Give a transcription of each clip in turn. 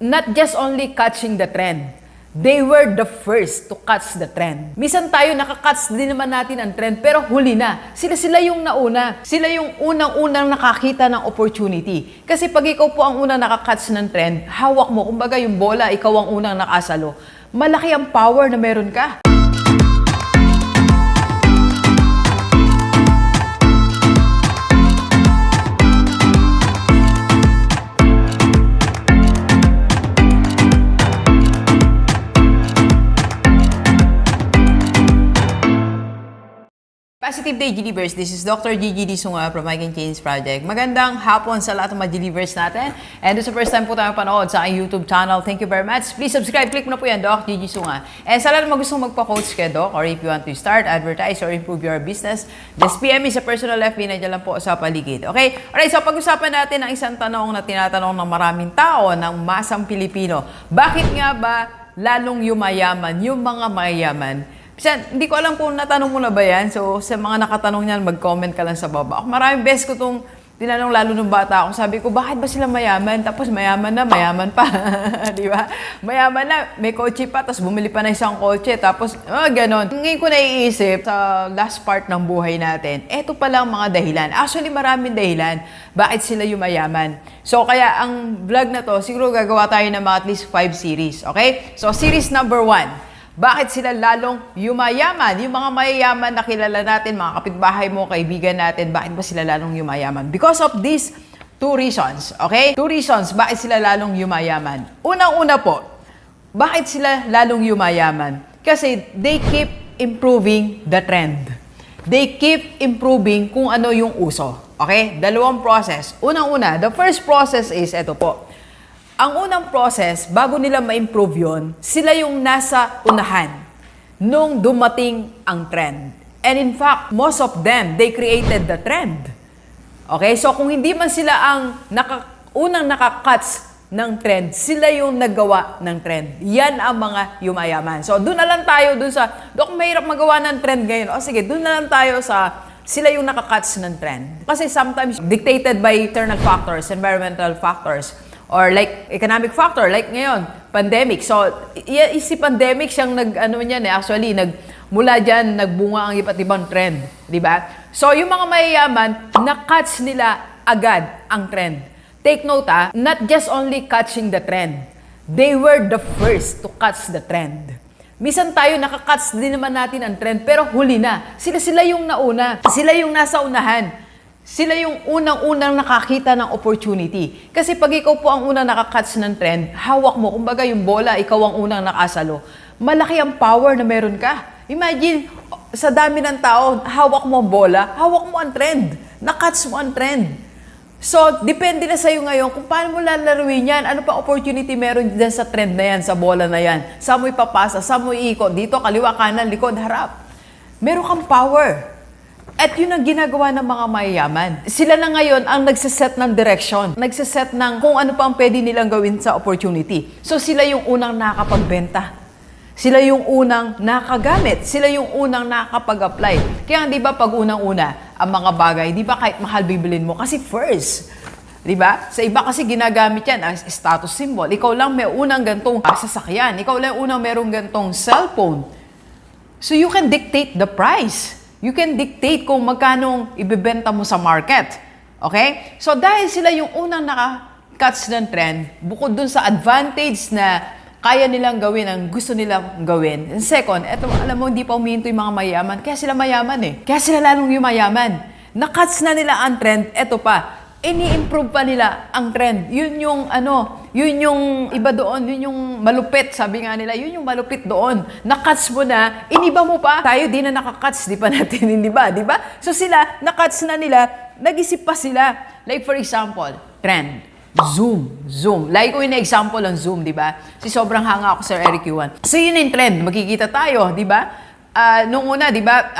not just only catching the trend, they were the first to catch the trend. Minsan tayo nakakatch din naman natin ang trend, pero huli na. Sila yung nauna. Sila yung unang-unang nakakita ng opportunity. Kasi pag ikaw po ang unang nakakatch ng trend, hawak mo, kumbaga yung bola, ikaw ang unang nakasalo. Malaki ang power na meron ka. Positive Day, Gilivers. This is Dr. Gigi Disunga from I Can Change Project. Magandang hapon sa lahat ng mga Gilivers natin. And this is the first time po tayo panood sa aking YouTube channel. Thank you very much. Please subscribe. Click mo na po yan, Doc Gigi Sunga. And sa lahat ng mga gustong magpa-coach kay Doc, or if you want to start, advertise, or improve your business, just PM me sa personal FB na dyan lang po sa paligid. Okay? Alright, so pag-usapan natin ang isang tanong na tinatanong ng maraming tao ng masang Pilipino. Bakit nga ba lalong yumayaman yung mga mayayaman? Hindi ko alam kung natanong mo na ba yan. So, sa mga nakatanong niyan, mag-comment ka lang sa baba. Maraming beses ko itong tinanong lalo nung bata ako. Sabi ko, bakit ba sila mayaman? Tapos mayaman na, mayaman pa. Di ba? Mayaman na, may kotse pa, tapos bumili pa na isang kotse. Tapos, ganon. Ngayon ko naiisip, sa last part ng buhay natin, eto pala ang mga dahilan. Actually, maraming dahilan. Bakit sila yumayaman? So, kaya ang vlog na to, siguro gagawa tayo ng mga at least 5 series. Okay? So, series number 1. Bakit sila lalong yumayaman? Yung mga mayayaman na kilala natin, mga kapitbahay mo, kaibigan natin, bakit ba sila lalong yumayaman? Because of these 2 reasons, okay? 2 reasons, bakit sila lalong yumayaman? Unang-una po, bakit sila lalong yumayaman? Kasi they keep improving the trend. They keep improving kung ano yung uso. Okay? Dalawang process. Unang-una, the first process is, eto po, ang unang process, bago nila ma-improve yun, sila yung nasa unahan nung dumating ang trend. And in fact, most of them, they created the trend. Okay? So kung hindi man sila ang unang nakakatch ng trend, sila yung naggawa ng trend. Yan ang mga yumayaman. So doon na lang tayo dun sa, Dok, mahirap magawa ng trend ngayon. O sige, doon na lang tayo sa sila yung nakakatch ng trend. Kasi sometimes dictated by external factors, environmental factors, or like economic factor, like ngayon, pandemic. So, si pandemic siyang actually, mula dyan, nagbunga ang iba't ibang trend. Di ba? So, yung mga mayayaman, na-catch nila agad ang trend. Take note not just only catching the trend, they were the first to catch the trend. Minsan tayo nakakatch din naman natin ang trend, pero huli na. Sila yung nauna. Sila yung nasa unahan. Sila yung unang-unang nakakita ng opportunity. Kasi pag ikaw po ang unang nakakatch ng trend, hawak mo, kumbaga yung bola, ikaw ang unang nakasalo. Malaki ang power na meron ka. Imagine, sa dami ng tao, hawak mo ang bola, hawak mo ang trend. Nakatch mo ang trend. So, depende na sa'yo ngayon kung paano mo lalaruin yan. Ano pa opportunity meron dyan sa trend na yan, sa bola na yan. Saan mo ipapasa, saan mo iikot, dito, kaliwa, kanan, likod, harap. Meron kang power. At yun ang ginagawa ng mga mayayaman. Sila na ngayon ang nagsiset ng direction. Nagsiset ng kung ano pa ang pwede nilang gawin sa opportunity. So sila yung unang nakapagbenta. Sila yung unang nakagamit. Sila yung unang nakapag-apply. Kaya di ba pag unang-una, ang mga bagay, di ba kahit mahal bibilin mo? Kasi first. Di ba? Sa iba kasi ginagamit yan as status symbol. Ikaw lang may unang gantong sasakyan. Ikaw lang unang merong gantong cellphone. So you can dictate the price. You can dictate kung magkano ibebenta mo sa market. Okay? So dahil sila yung unang naka-catch ng trend, bukod dun sa advantage na kaya nilang gawin ang gusto nilang gawin. And second, eto, alam mo, hindi pa umihinto yung mga mayaman. Kaya sila mayaman eh. Kaya sila lalong yumayaman. Na-catch na nila ang trend, eto pa, ini-improve pa nila ang trend. Yun yung iba doon, yun yung malupit, sabi nga nila, yun yung malupit doon. Na-catch mo na, iniba mo pa. Tayo di na nakakatch, di pa natin, hindi ba? Di ba? So sila, na-catch na nila, nag-isip pa sila. Like for example, trend. Zoom. Like ko yung example ng Zoom, di ba? Kasi sobrang hanga ako sa Eric Yuan. So yun yung trend, magkikita tayo, di ba? Nung una, di ba,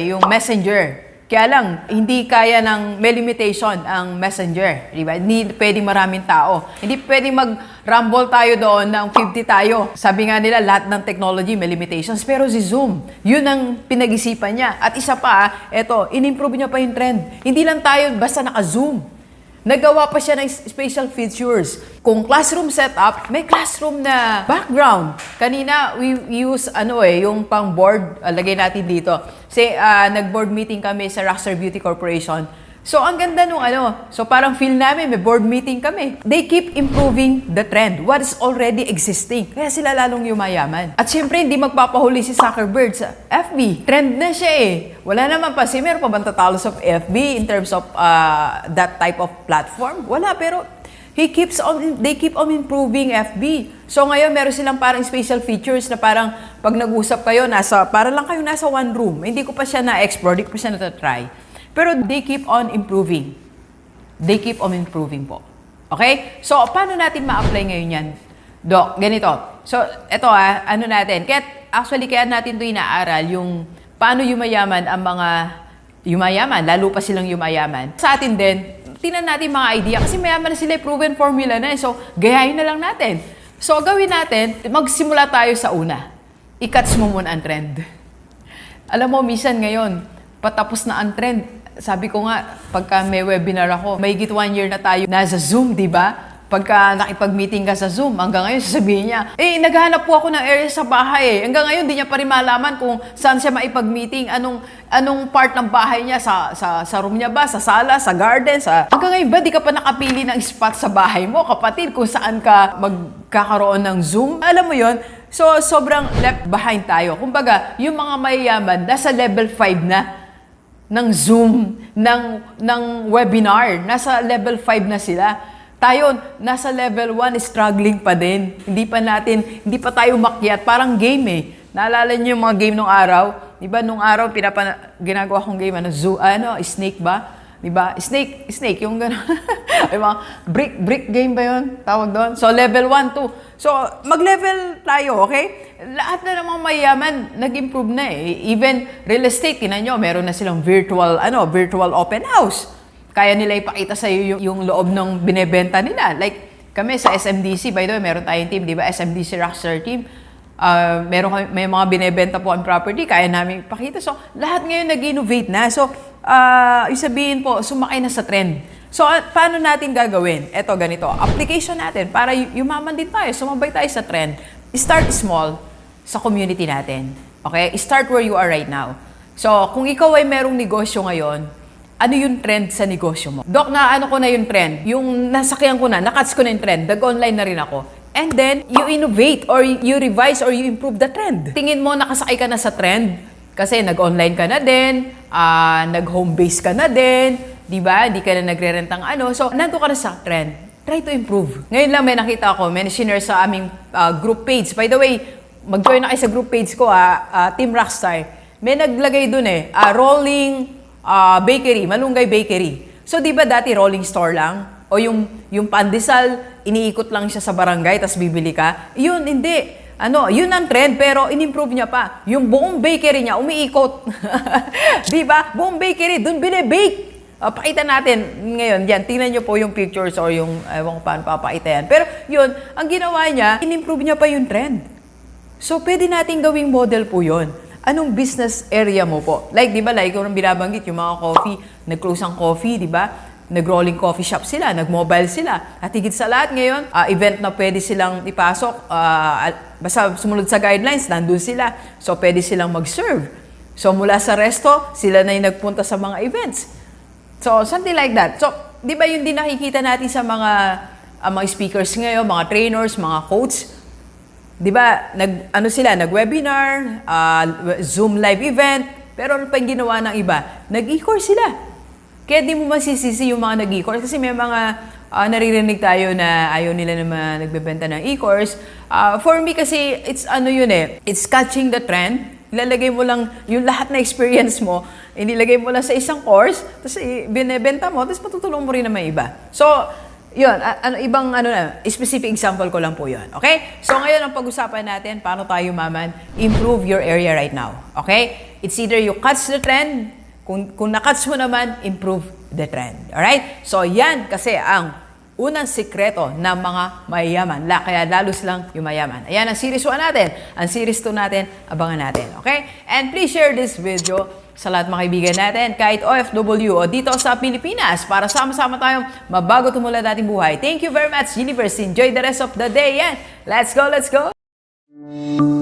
yung Messenger. Kaya lang, hindi kaya may limitation ang Messenger. Diba? Hindi pwedeng maraming tao. Hindi pwedeng mag-rumble tayo doon ng 50 tayo. Sabi nga nila, lahat ng technology may limitations. Pero si Zoom, yun ang pinag-isipan niya. At isa pa, inimprove niya pa yung trend. Hindi lang tayo basta naka-Zoom. Nagawa pa siya ng special features. Kung classroom setup, may classroom na background. Kanina, we use yung pang board, lagay natin dito. Kasi nag-board meeting kami sa Rockstar Beauty Corporation. So, ang ganda nung So, parang feel namin, may board meeting kami. They keep improving the trend, what is already existing. Kaya sila lalong yumayaman. At syempre, hindi magpapahuli si Zuckerberg sa FB. Trend na siya eh. Wala naman pa, meron pa bang tatalo sa FB in terms of that type of platform? Wala, pero they keep on improving FB. So ngayon, meron silang parang special features na parang pag nag-usap kayo, para lang kayo nasa one room. Hindi ko pa siya na-explore, hindi ko pa siya na-try. Pero they keep on improving. They keep on improving po. Okay? So, paano natin ma-apply ngayon yan? Doc, ganito. So, eto natin. Kaya natin ito inaaral, yung paano yumayaman ang mga yumayaman, lalo pa silang yumayaman. Sa atin din, tingnan natin mga idea kasi mayaman na sila, proven formula na. So, gayahin na lang natin. So, gawin natin, magsimula tayo sa una. I-catch mo muna ang trend. Alam mo, minsan ngayon, patapos na ang trend. Sabi ko nga, pagka may webinar ako, may 1 year na tayo nasa Zoom, di ba? Pagka nakipag-meeting ka sa Zoom, hanggang ngayon sasabihin niya, naghahanap po ako ng area sa bahay eh. Hanggang ngayon, di niya pa rin malaman kung saan siya maipag-meeting, anong part ng bahay niya, sa room niya ba, sa sala, sa garden, Hanggang ngayon ba, di ka pa nakapili ng spot sa bahay mo, kapatid, kung saan ka magkakaroon ng Zoom? Alam mo yon. So, sobrang left behind tayo. Kumbaga, yung mga mayayaman, nasa level 5 na ng Zoom, ng webinar. Nasa level 5 na sila. Tayo, nasa level 1, struggling pa din. Hindi pa tayo makyat. Parang game eh. Naalala niyo yung mga game nung araw? Diba, nung araw, ginagawa kong game, snake ba? Diba? Snake, yung gano'n. Yung mga brick game ba yun? Tawag doon. So, level 1, 2. So, mag-level tayo, okay? Lahat na namang mayaman, nag-improve na eh. Even real estate, tinan nyo, meron na silang virtual open house. Kaya nila ipakita sa iyo yung loob ng binebenta nila. Like, kami sa SMDC, by the way, meron tayong team, di ba? SMDC Rockstar team. May mga binebenta po ang property, kaya namin ipakita. So, lahat ngayon nag-innovate na. So, isabihin po, sumakay na sa trend. So, paano natin gagawin? Eto, ganito. Application natin para yumaman din tayo, sumabay tayo sa trend. Start small sa community natin. Okay? Start where you are right now. So, kung ikaw ay merong negosyo ngayon, ano yung trend sa negosyo mo? Doc, ko na yung trend. Yung nasakyan ko na, nakats ko na yung trend. Nag-online na rin ako. And then, you innovate or you revise or you improve the trend. Tingin mo, nakasakay ka na sa trend kasi nag-online ka na din, nag-home base ka na din, di ba? Di ka na nagre-rentang So, nandun ka na sa trend. Try to improve. Ngayon lang may nakita ako, may sinare sa aming group page. By the way, mag-join na kayo sa group page ko, Team Rockstar. May naglagay dun Rolling Bakery, Malunggay Bakery. So, di ba dati rolling store lang? O yung pandesal, iniikot lang siya sa barangay, tas bibili ka? Yun, hindi. Yun ang trend, pero in-improve niya pa. Yung buong bakery niya, umiikot. Di ba? Buong bakery, dun binibake. Pakita natin ngayon, yan, tingnan nyo po yung pictures or yung, ewan ko paano papakita yan. Pero yun, ang ginawa niya, in-improve niya pa yung trend. So, pwede natin gawing model po yun. Anong business area mo po? Like, di ba, ikaw nang binabanggit, yung mga coffee, nag-close ang coffee, di ba? Nag-rolling coffee shop sila, nag-mobile sila. At higit sa lahat ngayon, event na pwede silang ipasok, basta sumunod sa guidelines, nandun sila. So, pwede silang mag-serve. So, mula sa resto, sila na yung nagpunta sa mga events. So, something like that. So, di ba yun din nakikita natin sa mga speakers ngayon, mga trainers, mga coach? Di ba, nag-webinar, Zoom live event, pero ano pa yung ginawa ng iba? Nag-e-course sila. Kaya di mo masisisi yung mga nag-e-course kasi may mga naririnig tayo na ayaw nila naman nagbebenta ng e-course. For me kasi, it's catching the trend. Ilalagay mo lang yung lahat na experience mo, inilagay mo lang sa isang course, tapos binebenta mo, tapos matutulong mo rin naman iba. So, yun, specific example ko lang po yun. Okay? So, ngayon ang pag-usapan natin, paano tayo improve your area right now. Okay? It's either you catch the trend, kung na-catch mo naman, improve the trend. Alright? So, yan kasi ang unang sikreto ng mga mayayaman. Kaya lalo silang yumayaman. Ayan ang series 1 natin. Ang series 2 natin, abangan natin. Okay? And please share this video sa lahat mga kaibigan natin, kahit OFW o dito sa Pilipinas, para sama-sama tayong mabago tumulad nating buhay. Thank you very much, Universe. Enjoy the rest of the day. Yan. Let's go, let's go!